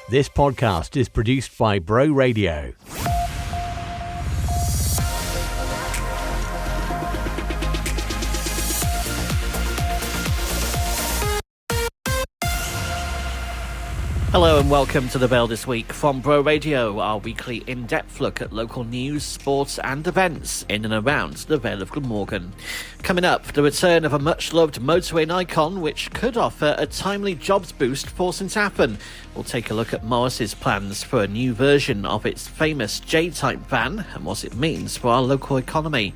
This podcast is produced by Bro Radio. Hello and welcome to the Vale This Week from Bro Radio, our weekly in-depth look at local news, sports and events in and around the Vale of Glamorgan. Coming up, the return of a much-loved motorway icon which could offer a timely jobs boost for St Athan. We'll take a look at Morris's plans for a new version of its famous J-type van and what it means for our local economy.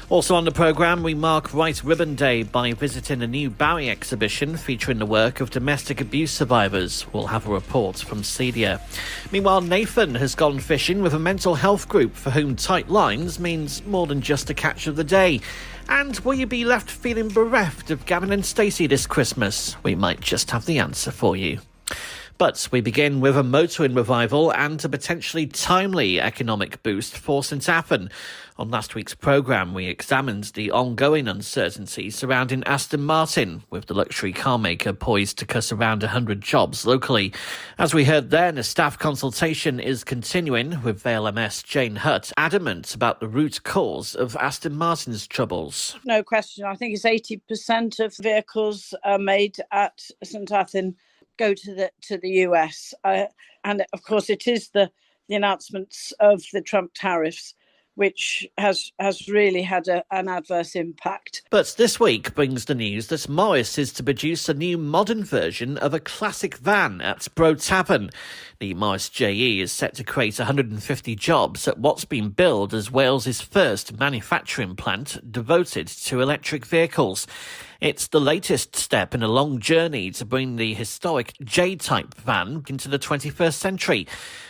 Also on the programme, we mark White Ribbon Day by visiting a new Barry exhibition featuring the work of domestic abuse survivors. We'll have a report from Cedia. Meanwhile, Nathan has gone fishing with a mental health group for whom tight lines means more than just a catch of the day. And will you be left feeling bereft of Gavin and Stacey this Christmas? We might just have the answer for you. But we begin with a motoring revival and a potentially timely economic boost for St Athan. On last week's programme, we examined the ongoing uncertainty surrounding Aston Martin, with the luxury car maker poised to cut around 100 jobs locally. As we heard then, a staff consultation is continuing, with Vale MS Jane Hutt adamant about the root cause of Aston Martin's troubles. No question. I think it's 80% of vehicles made at St Athan go to the US. And of course, it is the announcements of the Trump tariffs which has really had an adverse impact. But this week brings the news that Morris is to produce a new modern version of a classic van at Bro Tathan. The Morris JE is set to create 150 jobs at what's been billed as Wales's first manufacturing plant devoted to electric vehicles. It's the latest step in a long journey to bring the historic J-type van into the 21st century.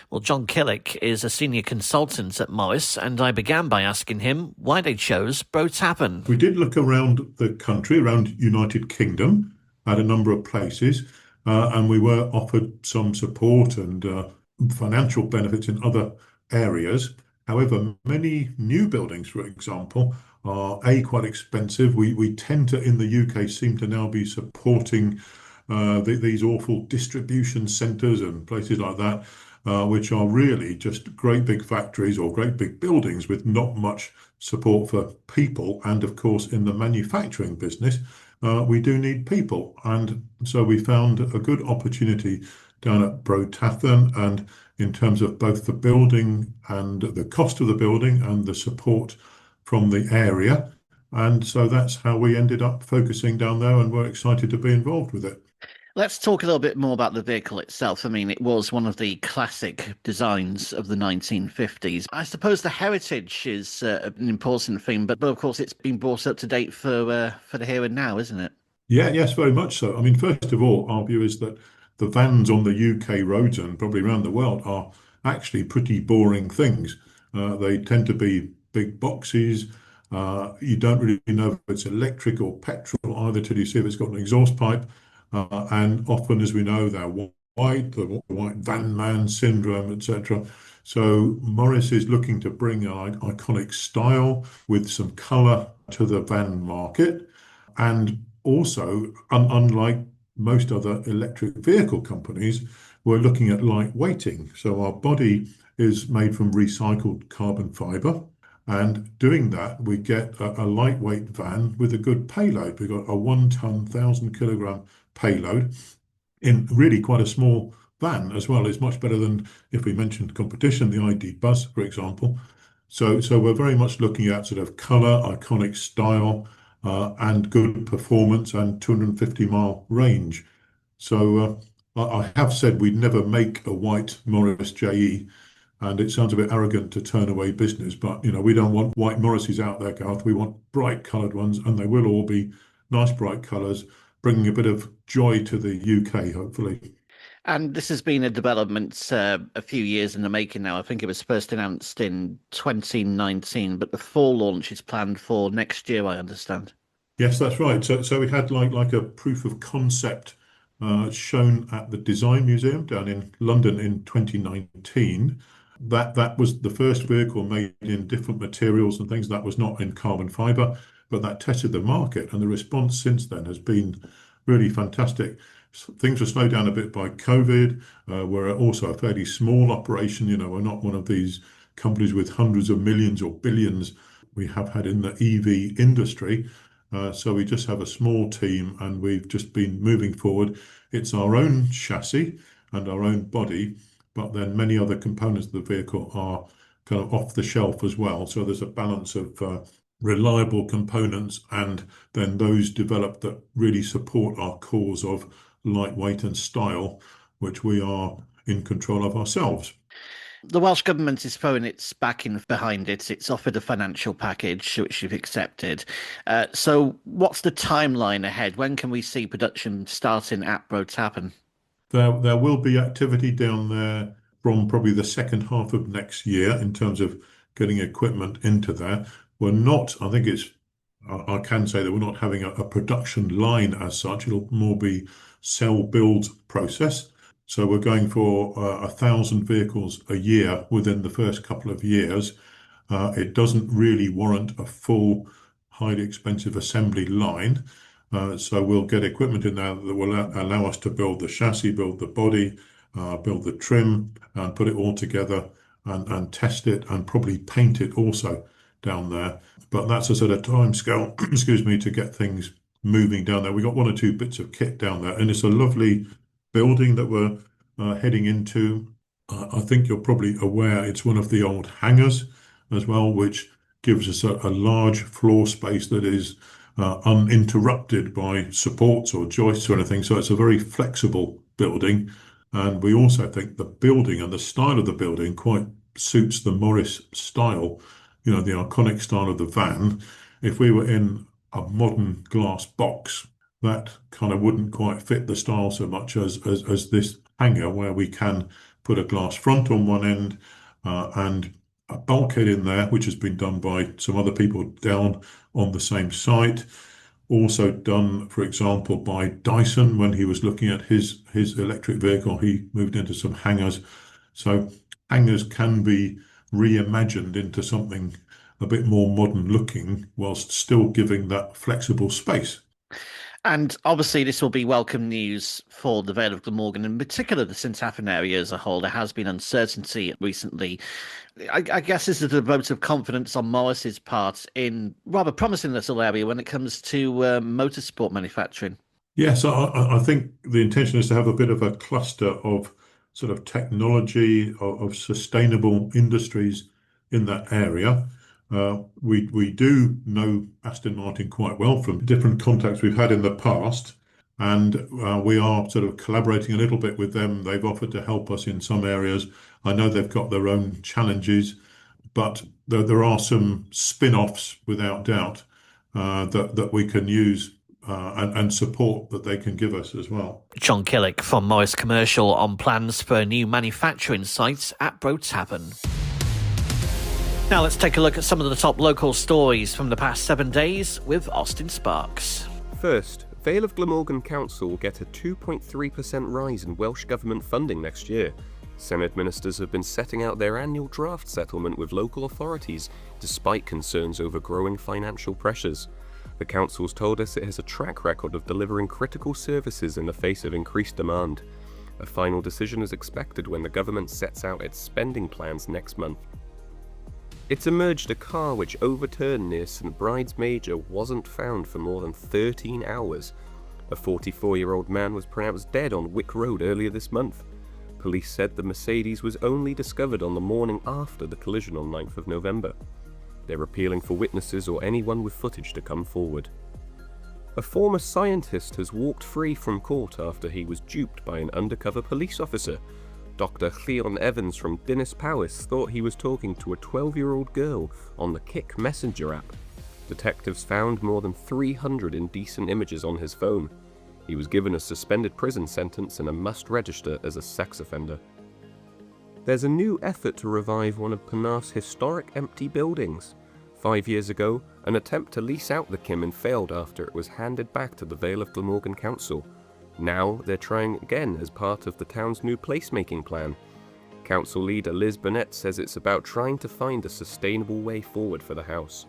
Well, John Killick is a senior consultant at Morris, and I began by asking him why they chose Bro Tathan. We did look around the country, around United Kingdom, at a number of places, and we were offered some support and financial benefits in other areas. However, many new buildings, for example, are quite expensive. We tend to, in the UK, seem to now be supporting these awful distribution centres and places like that, which are really just great big factories or great big buildings with not much support for people. And of course, in the manufacturing business, we do need people. And so we found a good opportunity down at Bro Tathan, and in terms of both the building and the cost of the building and the support from the area. And so that's how we ended up focusing down there, and we're excited to be involved with it. Let's talk a little bit more about the vehicle itself. I mean, it was one of the classic designs of the 1950s. I suppose the heritage is an important thing, but of course it's been brought up to date for the here and now, isn't it? Yeah, yes, very much so. I mean, first of all, our view is that the vans on the UK roads and probably around the world are actually pretty boring things. They tend to be big boxes. You don't really know if it's electric or petrol either till you see if it's got an exhaust pipe. And often, as we know, they're white, the white van man syndrome, etc. So Morris is looking to bring an iconic style with some colour to the van market. And also, unlike most other electric vehicle companies, we're looking at light weighting. So our body is made from recycled carbon fibre. And doing that, we get a lightweight van with a good payload. We've got a 1 ton, 1,000 kilogram payload in really quite a small van as well. It's much better than, if we mentioned competition, the ID Buzz, for example. So we're very much looking at sort of colour, iconic style, and good performance and 250-mile range. So I have said we'd never make a white Morris JE, and it sounds a bit arrogant to turn away business, but we don't want white Morrises out there, Garth. We want bright coloured ones, and they will all be nice bright colours, bringing a bit of joy to the UK, hopefully. And this has been a development a few years in the making now. I think it was first announced in 2019, but the full launch is planned for next year, I understand. Yes, that's right. So we had like a proof of concept shown at the Design Museum down in London in 2019. That was the first vehicle made in different materials and things. That was not in carbon fibre, but that tested the market, and the response since then has been really fantastic. Things were slowed down a bit by COVID. We're also a fairly small operation. We're not one of these companies with hundreds of millions or billions we have had in the EV industry. So we just have a small team and we've just been moving forward. It's our own chassis and our own body, but then many other components of the vehicle are kind of off the shelf as well. So there's a balance of reliable components and then those developed that really support our cause of lightweight and style, which we are in control of ourselves. The Welsh Government is throwing its backing behind it. It's offered a financial package, which you've accepted. So what's the timeline ahead? When can we see production starting at Bro Tathan? There will be activity down there from probably the second half of next year in terms of getting equipment into there. We're not, I can say that we're not having a production line as such. It'll more be cell build process. So we're going for 1,000 vehicles a year within the first couple of years. It doesn't really warrant a full, highly expensive assembly line. So we'll get equipment in there that will allow us to build the chassis, build the body, build the trim, and put it all together and test it and probably paint it also down there. But that's a sort of time scale, excuse me, to get things moving down there. We got one or two bits of kit down there, and it's a lovely building that we're heading into. I think you're probably aware it's one of the old hangars as well, which gives us a large floor space that is uninterrupted by supports or joists or anything. So it's a very flexible building. And we also think the building and the style of the building quite suits the Morris style, the iconic style of the van. If we were in a modern glass box, that kind of wouldn't quite fit the style so much as this hangar, where we can put a glass front on one end and a bulkhead in there, which has been done by some other people down on the same site. Also done, for example, by Dyson when he was looking at his electric vehicle. He moved into some hangars. So hangars can be reimagined into something a bit more modern looking whilst still giving that flexible space. And obviously, this will be welcome news for the Vale of Glamorgan, in particular the St Athan area as a whole. There has been uncertainty recently. I guess this is a vote of confidence on Morris's part in rather promising little area when it comes to motorsport manufacturing. Yes, I think the intention is to have a bit of a cluster of sort of technology, of sustainable industries in that area. We do know Aston Martin quite well from different contacts we've had in the past, and we are sort of collaborating a little bit with them. They've offered to help us in some areas. I know they've got their own challenges, but there are some spin-offs without doubt that we can use and support that they can give us as well. John Killick from Morris Commercial on plans for a new manufacturing site at Bro Tathan. Now let's take a look at some of the top local stories from the past 7 days with Austin Sparks. First, Vale of Glamorgan Council will get a 2.3% rise in Welsh Government funding next year. Senedd ministers have been setting out their annual draft settlement with local authorities, despite concerns over growing financial pressures. The council's told us it has a track record of delivering critical services in the face of increased demand. A final decision is expected when the government sets out its spending plans next month. It's emerged a car which overturned near St Bride's Major wasn't found for more than 13 hours. A 44-year-old man was pronounced dead on Wick Road earlier this month. Police said the Mercedes was only discovered on the morning after the collision on 9th of November. They're appealing for witnesses or anyone with footage to come forward. A former scientist has walked free from court after he was duped by an undercover police officer. Dr. Lleon Evans from Dinas Powys thought he was talking to a 12-year-old girl on the Kik Messenger app. Detectives found more than 300 indecent images on his phone. He was given a suspended prison sentence and must register as a sex offender. There's a new effort to revive one of Penarth's historic empty buildings. 5 years ago, an attempt to lease out the Cymun failed after it was handed back to the Vale of Glamorgan Council. Now they're trying again as part of the town's new placemaking plan. Council leader Liz Burnett says it's about trying to find a sustainable way forward for the house.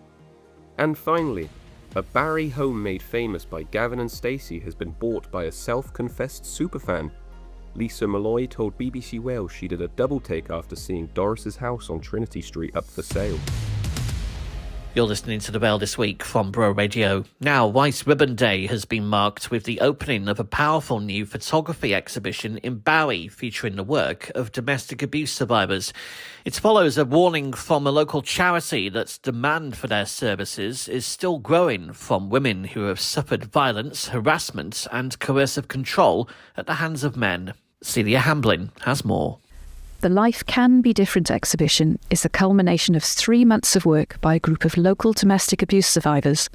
And finally, A Barry home made famous by Gavin and Stacey has been bought by a self-confessed superfan. Lisa Malloy told BBC Wales she did a double take after seeing Doris's house on Trinity Street up for sale. You're listening to The Vale This Week from Bro Radio. Now, White Ribbon Day has been marked with the opening of a powerful new photography exhibition in Bowie featuring the work of domestic abuse survivors. It follows a warning from a local charity that demand for their services is still growing from women who have suffered violence, harassment and coercive control at the hands of men. Celia Hamblin has more. The Life Can Be Different exhibition is the culmination of 3 months of work by a group of local domestic abuse survivors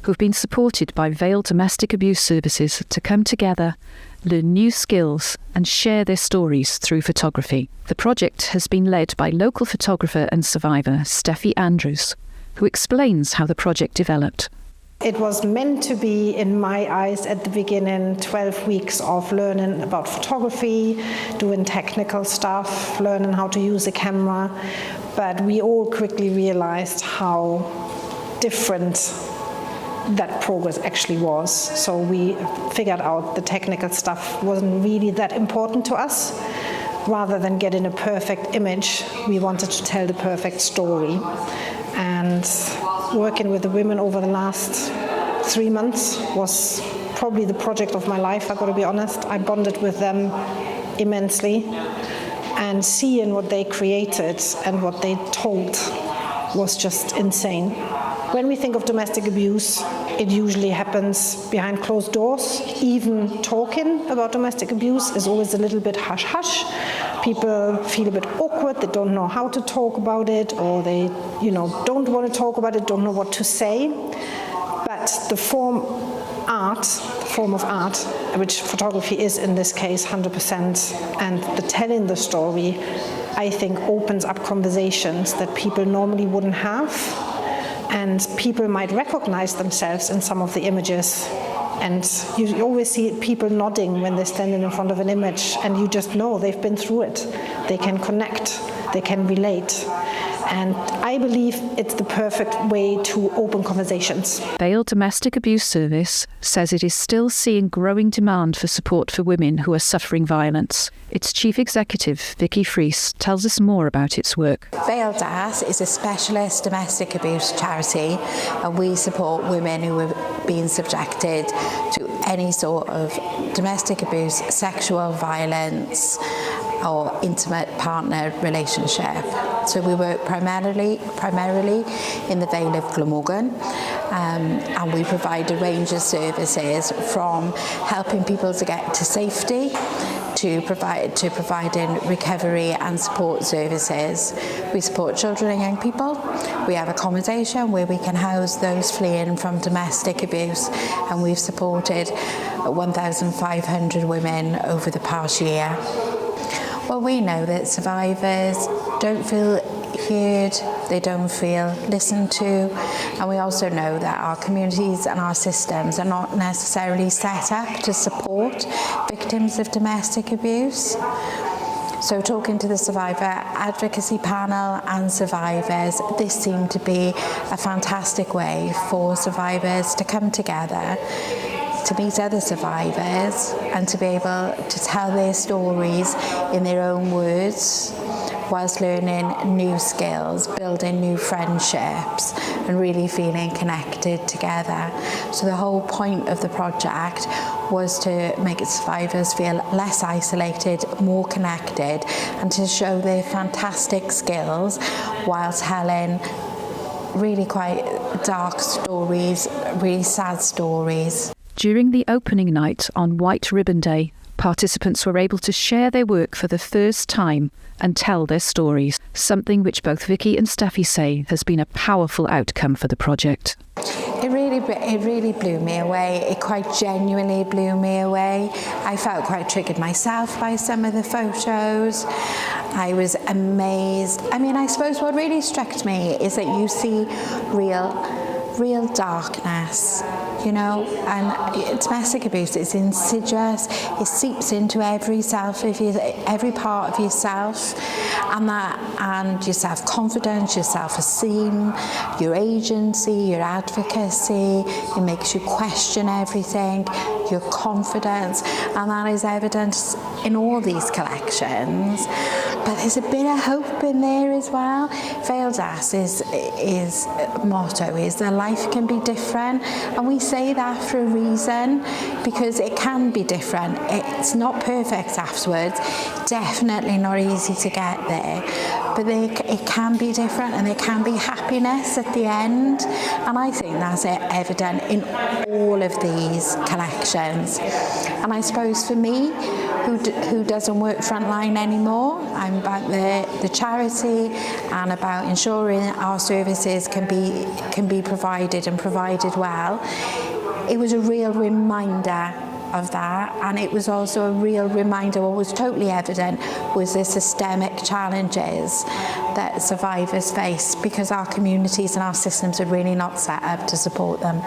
who've been supported by Vale Domestic Abuse Services to come together, learn new skills and share their stories through photography. The project has been led by local photographer and survivor Steffi Andrews, who explains how the project developed. It was meant to be, in my eyes, at the beginning, 12 weeks of learning about photography, doing technical stuff, learning how to use a camera. But we all quickly realized how different that progress actually was. So we figured out the technical stuff wasn't really that important to us. Rather than getting a perfect image, we wanted to tell the perfect story. And working with the women over the last 3 months was probably the project of my life, I've got to be honest. I bonded with them immensely, and seeing what they created and what they told was just insane. When we think of domestic abuse, it usually happens behind closed doors. Even talking about domestic abuse is always a little bit hush-hush. People feel a bit awkward, they don't know how to talk about it, or they, don't want to talk about it, don't know what to say. But the form of art, which photography is in this case 100%, and the telling the story, I think opens up conversations that people normally wouldn't have. And people might recognize themselves in some of the images. And you always see people nodding when they're standing in front of an image, and you just know they've been through it. They can connect, they can relate. And I believe it's the perfect way to open conversations. Vale Domestic Abuse Service says it is still seeing growing demand for support for women who are suffering violence. Its chief executive, Vicky Fries, tells us more about its work. Vale DAS is a specialist domestic abuse charity, and we support women who have been subjected to any sort of domestic abuse, sexual violence, or intimate partner relationship. So we work primarily in the Vale of Glamorgan, and we provide a range of services from helping people to get to safety to providing recovery and support services. We support children and young people. We have accommodation where we can house those fleeing from domestic abuse, and we've supported 1,500 women over the past year. Well, we know that survivors don't feel heard, they don't feel listened to, and we also know that our communities and our systems are not necessarily set up to support victims of domestic abuse. So talking to the survivor advocacy panel and survivors, this seemed to be a fantastic way for survivors to come together, to meet other survivors and to be able to tell their stories in their own words whilst learning new skills, building new friendships and really feeling connected together. So the whole point of the project was to make survivors feel less isolated, more connected, and to show their fantastic skills while telling really quite dark stories, really sad stories. During the opening night on White Ribbon Day, participants were able to share their work for the first time and tell their stories, something which both Vicky and Steffi say has been a powerful outcome for the project. It really blew me away. It quite genuinely blew me away. I felt quite triggered myself by some of the photos. I was amazed. I mean, I suppose what really struck me is that you see real darkness you know, and domestic abuse is insidious. It seeps into every part of yourself, and your self-confidence, your self-esteem, your agency, your advocacy. It makes you question everything, your confidence, and that is evident in all these collections. But there's a bit of hope in there as well. Vale This is motto is that life can be different, and we say that for a reason, because it can be different. It's not perfect afterwards, definitely not easy to get there, but it can be different, and there can be happiness at the end, and I think that's evident in all of these collections. And I suppose for me, who doesn't work frontline anymore, I'm about the charity and about ensuring our services can be provided and provided well. It was a real reminder of that, and it was also a real reminder, what was totally evident was the systemic challenges that survivors face, because our communities and our systems are really not set up to support them.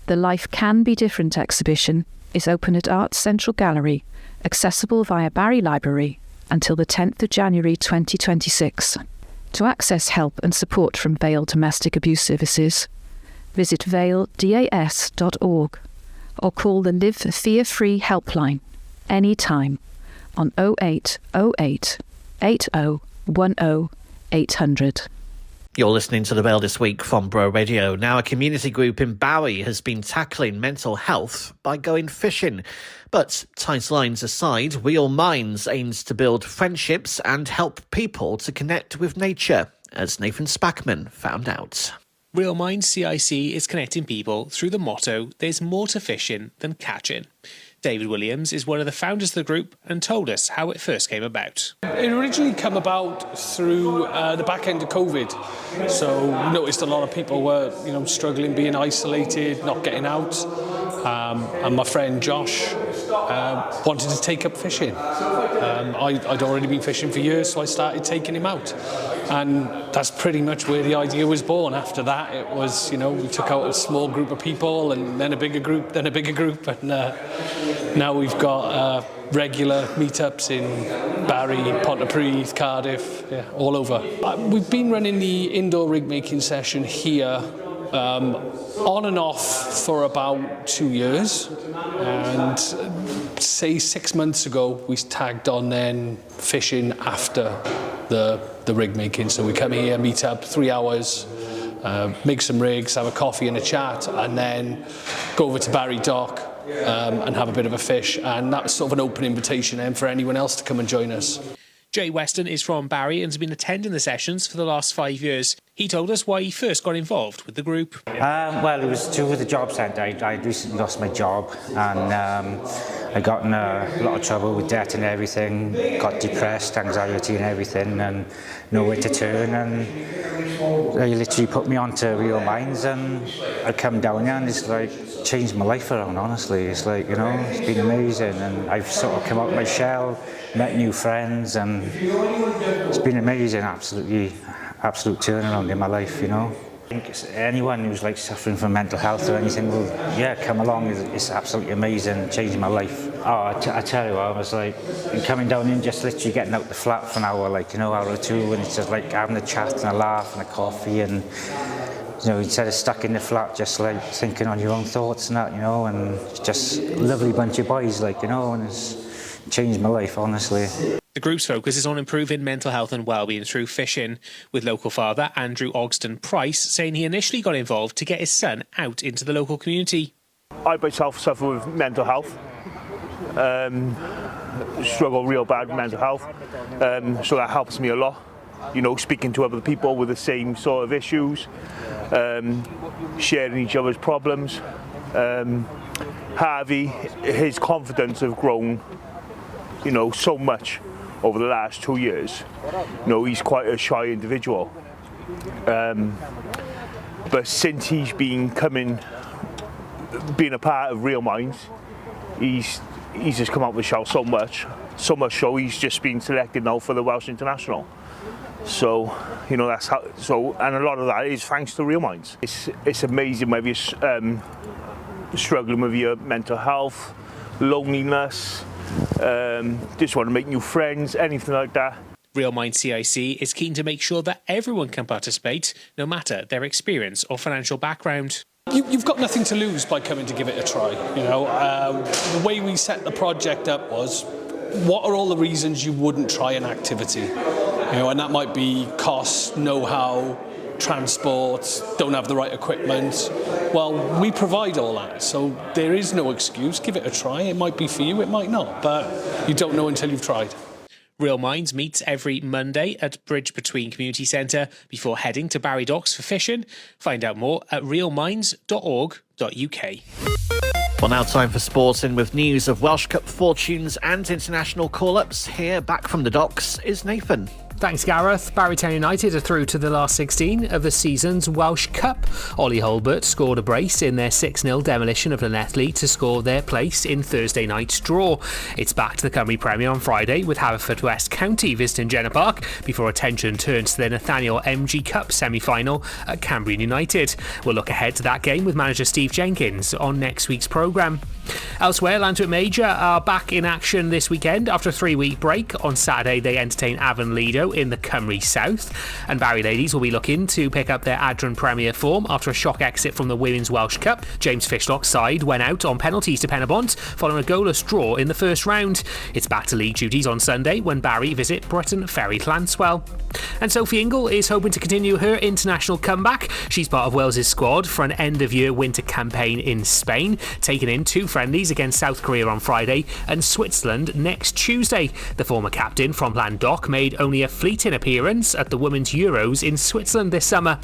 The Life Can Be Different exhibition is open at Arts Central Gallery, accessible via Barry Library until the 10th of January 2026. To access help and support from Vale Domestic Abuse Services, visit valedas.org or call the Live Fear Free helpline anytime on 0808 8010 800. You're listening to The Vale This Week from Bro Radio. Now, a community group in Barry has been tackling mental health by going fishing. But tight lines aside, Reel Minds aims to build friendships and help people to connect with nature, as Nathan Spackman found out. Reel Minds CIC is connecting people through the motto, "There's more to fishing than catching." David Williams is one of the founders of the group and told us how it first came about. It originally came about through the back end of COVID. So we noticed a lot of people were, struggling, being isolated, not getting out. And my friend Josh wanted to take up fishing. I'd already been fishing for years, so I started taking him out. And that's pretty much where the idea was born. After that, it was, we took out a small group of people, and then a bigger group, and now we've got regular meetups in Barry, Pontypridd, Cardiff, all over. We've been running the indoor rig making session here on and off for about 2 years, and say 6 months ago we tagged on then fishing after the rig making. So we come here, meet up 3 hours, make some rigs, have a coffee and a chat, and then go over to Barry Dock and have a bit of a fish. And that's sort of an open invitation then for anyone else to come and join us. Jay Weston is from Barry and has been attending the sessions for the last 5 years. He told us why he first got involved with the group. Well, it was to do with the job centre. I recently lost my job, and I got in a lot of trouble with debt and everything, got depressed, anxiety and everything, and nowhere to turn. And they literally put me onto Reel Minds, and I come down here and it's like changed my life around, honestly. It's like, it's been amazing, and I've sort of come out of my shell, met new friends, and it's been amazing, absolute turnaround in my life, I think anyone who's like suffering from mental health or anything will, come along. It's absolutely amazing, changed my life. Oh, I tell you what, I was like coming down in, just literally getting out the flat for an hour, hour or two, and it's just like having a chat and a laugh and a coffee, and instead of stuck in the flat, just like thinking on your own thoughts and that, and just a lovely bunch of boys, and it's changed my life, honestly. The group's focus is on improving mental health and well-being through fishing, with local father Andrew Ogston Price saying he initially got involved to get his son out into the local community. I myself suffer with mental health, struggle real bad with mental health, so that helps me a lot, speaking to other people with the same sort of issues, sharing each other's problems. Harvey, his confidence have grown, so much over the last 2 years. He's quite a shy individual. But since he's been a part of Reel Minds, he's just come out of the shell so much so he's just been selected now for the Welsh International. So, you know, that's how. So, and a lot of that is thanks to Reel Minds. It's amazing whether you're struggling with your mental health, loneliness, just want to make new friends, anything like that. Reel Minds CIC is keen to make sure that everyone can participate, no matter their experience or financial background. You've got nothing to lose by coming to give it a try. You know, the way we set the project up was, what are all the reasons you wouldn't try an activity? You know, and that might be cost, know-how, transport, don't have the right equipment. Well, we provide all that, so there is no excuse. Give it a try. It might be for you, it might not, but you don't know until you've tried. Reel Minds meets every Monday at Bridge Between Community Centre before heading to Barry Docks for fishing. Find out more at realminds.org.uk. Well, now time for sports, in with news of Welsh Cup fortunes and international call-ups. Here, back from the docks, is Nathan. Thanks, Gareth. Barry Town United are through to the last 16 of the season's Welsh Cup. Ollie Holbert scored a brace in their 6-0 demolition of Llanelli to score their place in Thursday night's draw. It's back to the Cymru Premier on Friday with Haverfordwest County visiting Jenner Park before attention turns to their Nathaniel MG Cup semi-final at Cambrian United. We'll look ahead to that game with manager Steve Jenkins on next week's programme. Elsewhere, Lantwick Major are back in action this weekend after a 3-week break. On Saturday, they entertain Avon Lido in the Cymru South, and Barry ladies will be looking to pick up their Adran Premier form after a shock exit from the Women's Welsh Cup. James Fishlock's side went out on penalties to Penabont following a goalless draw in the first round. It's back to league duties on Sunday when Barry visit Bretton Ferry Llanswell. And Sophie Ingle is hoping to continue her international comeback. She's part of Wales's squad for an end-of-year winter campaign in Spain, taking in 2 friendlies against South Korea on Friday and Switzerland next Tuesday. The former captain from Landoc made only a fleeting appearance at the Women's Euros in Switzerland this summer.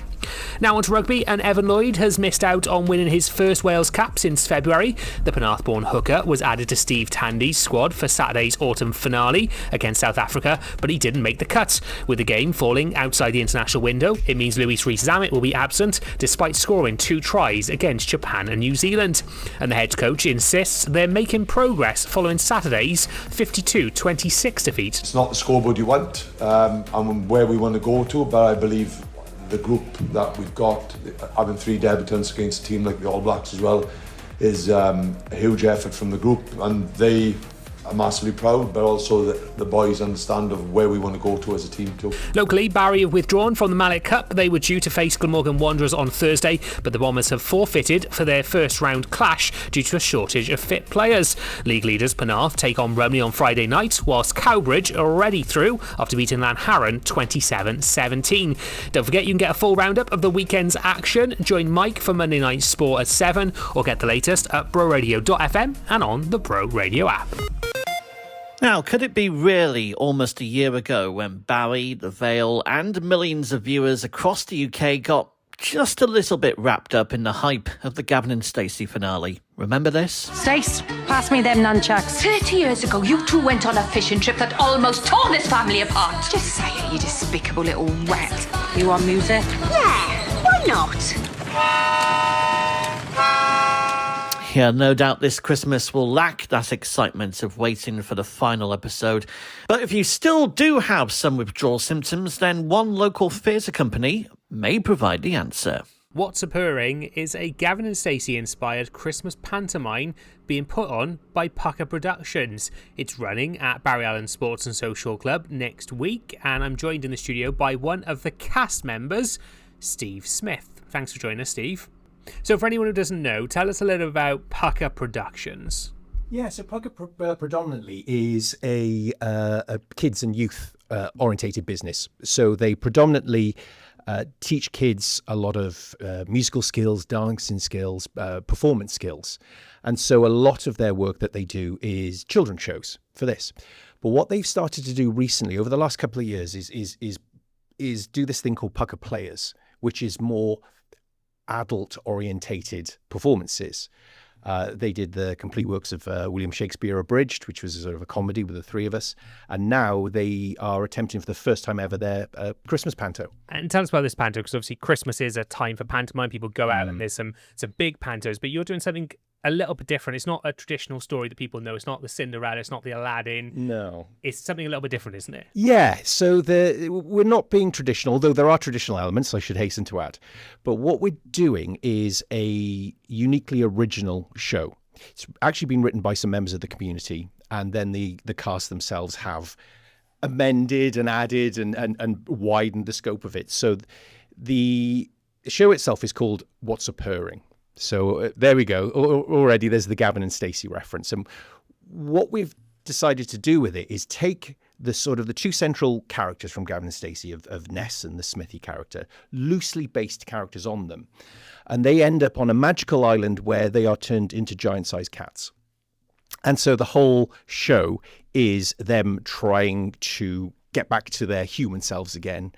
Now on to rugby, and Evan Lloyd has missed out on winning his first Wales cap since February. The Penarth-born hooker was added to Steve Tandy's squad for Saturday's autumn finale against South Africa, but he didn't make the cut. With the game falling outside the international window, it means Louis Rees-Zammit will be absent despite scoring 2 tries against Japan and New Zealand. And the head coach insists they're making progress following Saturday's 52-26 defeat. It's not the scoreboard you want and where we want to go to, but I believe the group that we've got, having 3 debutants against a team like the All Blacks as well, is a huge effort from the group, and they are massively proud, but also the boys understand of where we want to go to as a team too. Locally, Barry have withdrawn from the Mallet Cup. They were due to face Glamorgan Wanderers on Thursday, but the Bombers have forfeited for their first round clash due to a shortage of fit players. League leaders Penarth take on Rumney on Friday night, whilst Cowbridge are already through after beating Lanharan 27-17. Don't forget you can get a full roundup of the weekend's action. Join Mike for Monday Night Sport at 7, or get the latest at broradio.fm and on the Bro Radio app. Now, could it be really almost a year ago when Barry, the Vale and millions of viewers across the UK got just a little bit wrapped up in the hype of the Gavin and Stacey finale? Remember this? Stace, pass me them nunchucks. 30 years ago, you two went on a fishing trip that almost tore this family apart. Just say it, you despicable little rat. You want music? Yeah, why not? Yeah, no doubt this Christmas will lack that excitement of waiting for the final episode. But if you still do have some withdrawal symptoms, then one local theatre company may provide the answer. What's a Purring is a Gavin and Stacey inspired Christmas pantomime being put on by Pukka Productions. It's running at Barry Allen Sports and Social Club next week, and I'm joined in the studio by one of the cast members, Steve Smith. Thanks for joining us, Steve. So for anyone who doesn't know, tell us a little about Pukka Productions. Yeah, so Pukka predominantly is a kids and youth orientated business. So they predominantly teach kids a lot of musical skills, dancing skills, performance skills. And so a lot of their work that they do is children's shows for this. But what they've started to do recently over the last couple of years is do this thing called Pukka Players, which is more adult-orientated performances. They did the complete works of William Shakespeare Abridged, which was a sort of a comedy with the 3 of us. And now they are attempting for the first time ever their Christmas Panto. And tell us about this Panto, because obviously Christmas is a time for pantomime. People go out and there's some big pantos, but you're doing something a little bit different. It's not a traditional story that people know. It's not the Cinderella. It's not the Aladdin. No. It's something a little bit different, isn't it? Yeah, so we're not being traditional, although there are traditional elements, I should hasten to add. But what we're doing is a uniquely original show. It's actually been written by some members of the community, and then the cast themselves have amended and added and widened the scope of it. So the show itself is called What's a Purring? So there we go. Already there's the Gavin and Stacey reference. And what we've decided to do with it is take the sort of the two central characters from Gavin and Stacey of Ness and the Smithy character, loosely based characters on them. And they end up on a magical island where they are turned into giant-sized cats. And so the whole show is them trying to get back to their human selves again,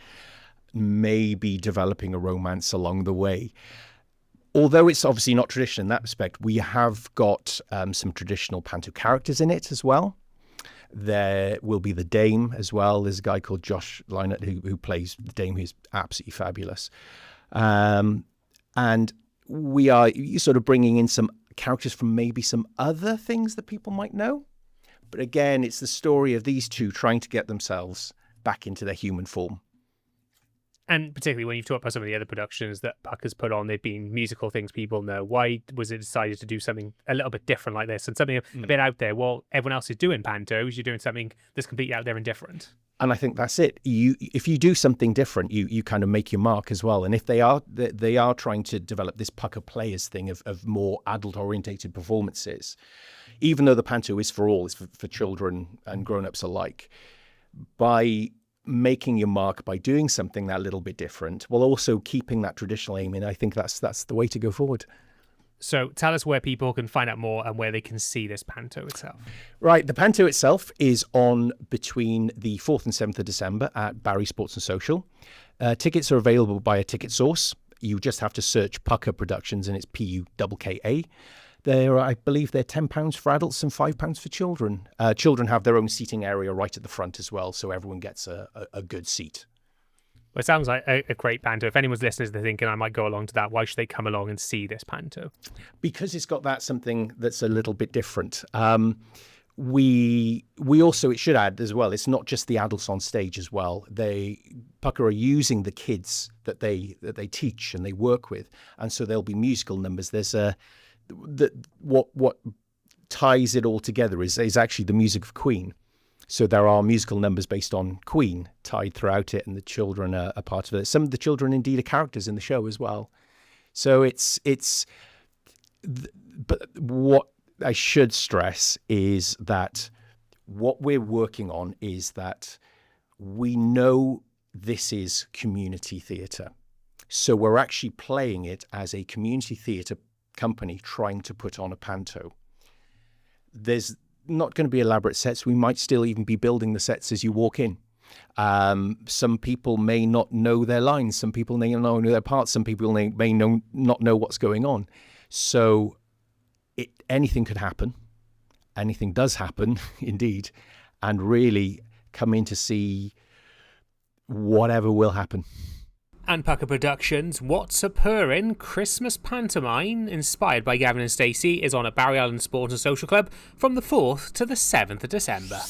maybe developing a romance along the way. Although it's obviously not traditional in that respect, we have got some traditional Panto characters in it as well. There will be the Dame as well. There's a guy called Josh Lynott who plays the Dame, who's absolutely fabulous. And we are sort of bringing in some characters from maybe some other things that people might know. But again, it's the story of these two trying to get themselves back into their human form. And particularly when you've talked about some of the other productions that Pukka's put on, they've been musical things people know. Why was it decided to do something a little bit different like this and something a bit out there? Well, everyone else is doing Pantos. You're doing something that's completely out there and different. And I think that's it. If you do something different, you kind of make your mark as well. And if they are trying to develop this Pukka Players thing of more adult-orientated performances, even though the Panto is for all, it's for children and grown-ups alike, by making your mark by doing something that little bit different, while also keeping that traditional aim in, I think that's the way to go forward. So tell us where people can find out more and where they can see this Panto itself. Right, the Panto itself is on between the 4th and 7th of December at Barry Sports and Social. Tickets are available by a ticket source. You just have to search Pukka Productions, and it's Pukka. I believe they're £10 for adults and £5 for children. Children have their own seating area right at the front as well, so everyone gets a good seat. Well, it sounds like a great Panto. If anyone's listening, they're thinking I might go along to that, why should they come along and see this Panto? Because it's got something that's a little bit different. We also, it should add as well, it's not just the adults on stage as well. Pukka are using the kids that they teach and they work with, and so there'll be musical numbers. There's what ties it all together is actually the music of Queen. So there are musical numbers based on Queen tied throughout it, and the children are part of it. Some of the children indeed are characters in the show as well. So but what I should stress is that what we're working on is that we know this is community theatre. So we're actually playing it as a community theatre company trying to put on a Panto. There's not going to be elaborate sets. We might still even be building the sets as you walk in. Some people may not know their lines. Some people may not know their parts. Some people may not know what's going on. So anything could happen. Anything does happen, indeed. And really come in to see whatever will happen. And Pukka Productions, What's a Purrin' Christmas pantomime inspired by Gavin and Stacey is on at Barry Island Sports and Social Club from the 4th to the 7th of December.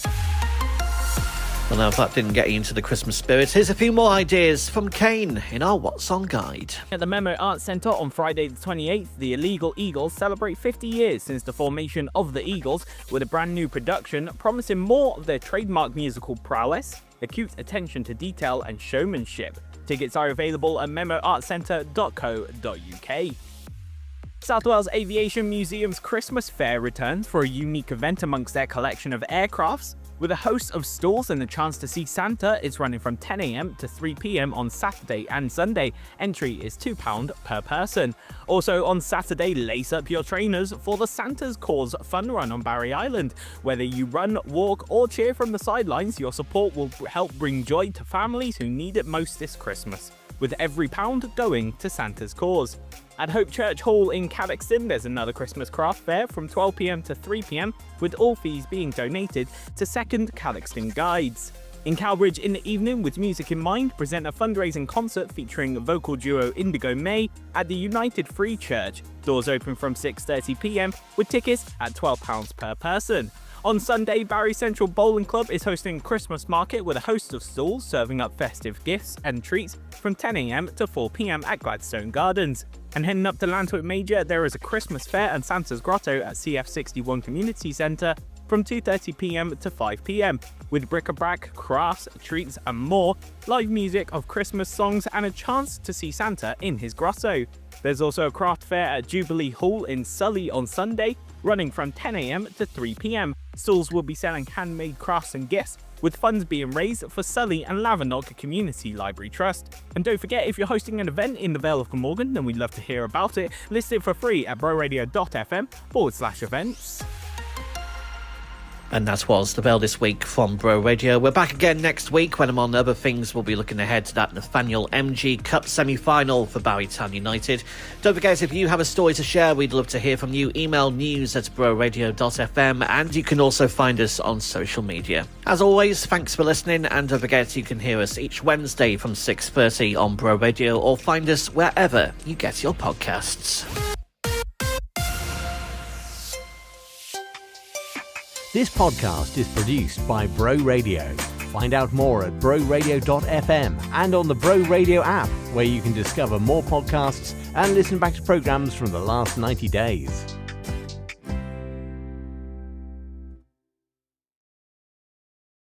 Well, now if that didn't get you into the Christmas spirit, here's a few more ideas from Kane in our What's On guide. At the Memo Arts Centre on Friday the 28th, the Illegal Eagles celebrate 50 years since the formation of the Eagles with a brand new production promising more of their trademark musical prowess, acute attention to detail and showmanship. Tickets are available at memoartcentre.co.uk. South Wales Aviation Museum's Christmas Fair returns for a unique event amongst their collection of aircrafts. With a host of stalls and the chance to see Santa, it's running from 10 AM to 3 PM on Saturday and Sunday. Entry is £2 per person. Also on Saturday, lace up your trainers for the Santa's Cause Fun Run on Barry Island. Whether you run, walk or cheer from the sidelines, your support will help bring joy to families who need it most this Christmas, with every pound going to Santa's Cause. At Hope Church Hall in Cadoxton, there's another Christmas craft fair from 12 PM to 3 PM, with all fees being donated to Second Cadoxton Guides. In Cowbridge in the evening, with Music in Mind, present a fundraising concert featuring vocal duo Indigo May at the United Free Church. Doors open from 6:30 p.m, with tickets at £12 per person. On Sunday, Barry Central Bowling Club is hosting a Christmas market with a host of stalls serving up festive gifts and treats from 10 a.m. to 4 p.m. at Gladstone Gardens. And heading up to Lantwick Major, there is a Christmas fair and Santa's Grotto at CF61 Community Centre from 2:30 p.m. to 5 p.m, with bric-a-brac, crafts, treats and more, live music of Christmas songs and a chance to see Santa in his grotto. There's also a craft fair at Jubilee Hall in Sully on Sunday, running from 10 a.m. to 3 p.m. Stalls will be selling handmade crafts and gifts, with funds being raised for Sully and Lavernock Community Library Trust. And don't forget, if you're hosting an event in the Vale of Glamorgan, then we'd love to hear about it. List it for free at broradio.fm/events. And that was the Bell This Week from Bro Radio. We're back again next week when, among other things, we'll be looking ahead to that Nathaniel MG Cup semi-final for Barrytown United. Don't forget, if you have a story to share, we'd love to hear from you. Email news@broradio.fm, and you can also find us on social media. As always, thanks for listening, and don't forget you can hear us each Wednesday from 6:30 on Bro Radio, or find us wherever you get your podcasts. This podcast is produced by Bro Radio. Find out more at broradio.fm and on the Bro Radio app, where you can discover more podcasts and listen back to programmes from the last 90 days.